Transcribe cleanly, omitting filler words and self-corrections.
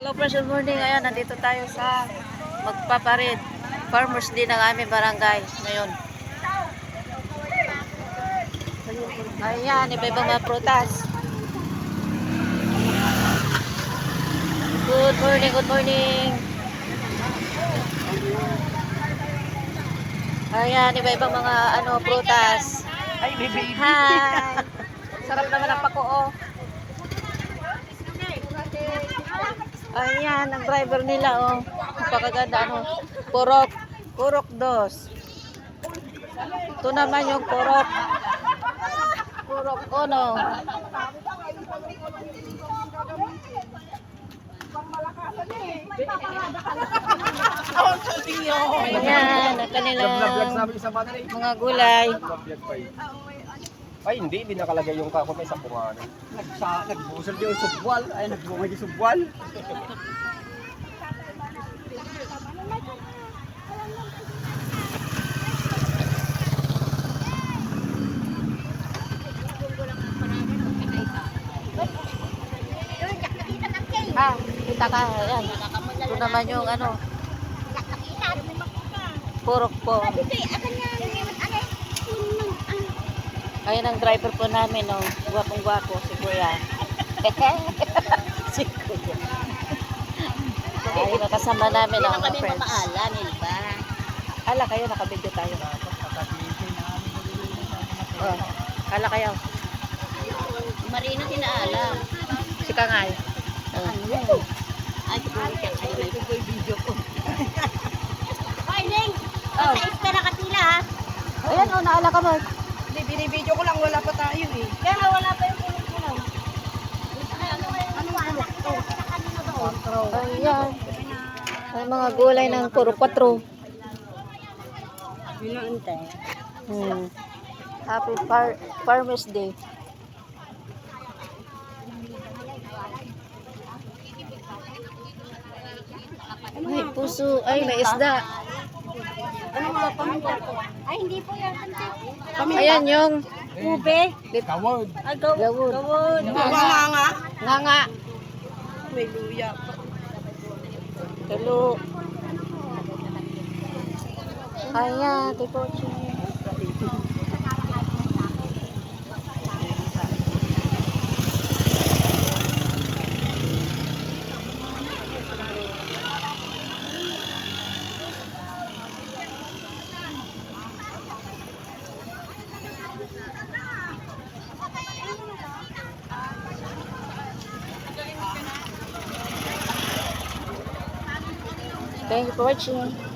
Hello, good morning. Ayan, nandito tayo sa magpaparid. Farmers Day ng aming barangay ngayon. Ayan, iba-ibang mga prutas. Good morning, good morning. Ayan, iba-ibang mga prutas. Ay, baby. Hi! Sarap naman ang pako, oh. Ayan, ang driver nila, oh. Napakaganda, Purok dos. Ito naman yung purok uno. Ayan, ang kanilang mga gulay. Ay, hindi nakalagay yung kako may sapungan. Nagbusal yung subwal. Ay, nagbungay yung subwal. Kita ka, ayan. Ito naman yung purok po. Ayan ang driver po namin, oh. Gwapong-gwapo, si Kuya. Si Kuya. Ay, nakasama namin ang mga friends. Ala kayo, nakabidyo tayo. Oh, ala kayo. Marina tinaalam. Si Kangay. Ay, ito video ko. Hoy, Ning! Sa espera ka tila, ha? Ayan, oh, naala ka ba? Hindi, binibidyo ko lang. Wala pa tayo eh. Kaya nga, wala pa yung kulong-kulong. Ano wala? Kanina doon. Ayan. Ay, mga gulay ng puro 4. Binaantay. Happy Farmers Day. Ay, puso. Ay, may isda. Ano nga, paminta ko? Ay, hindi po yan. Ayan yung Ube. Kawad. Ay, gawod. gawon. Nga. May luya. Tulo. Ayan, tipo. Thank you for watching.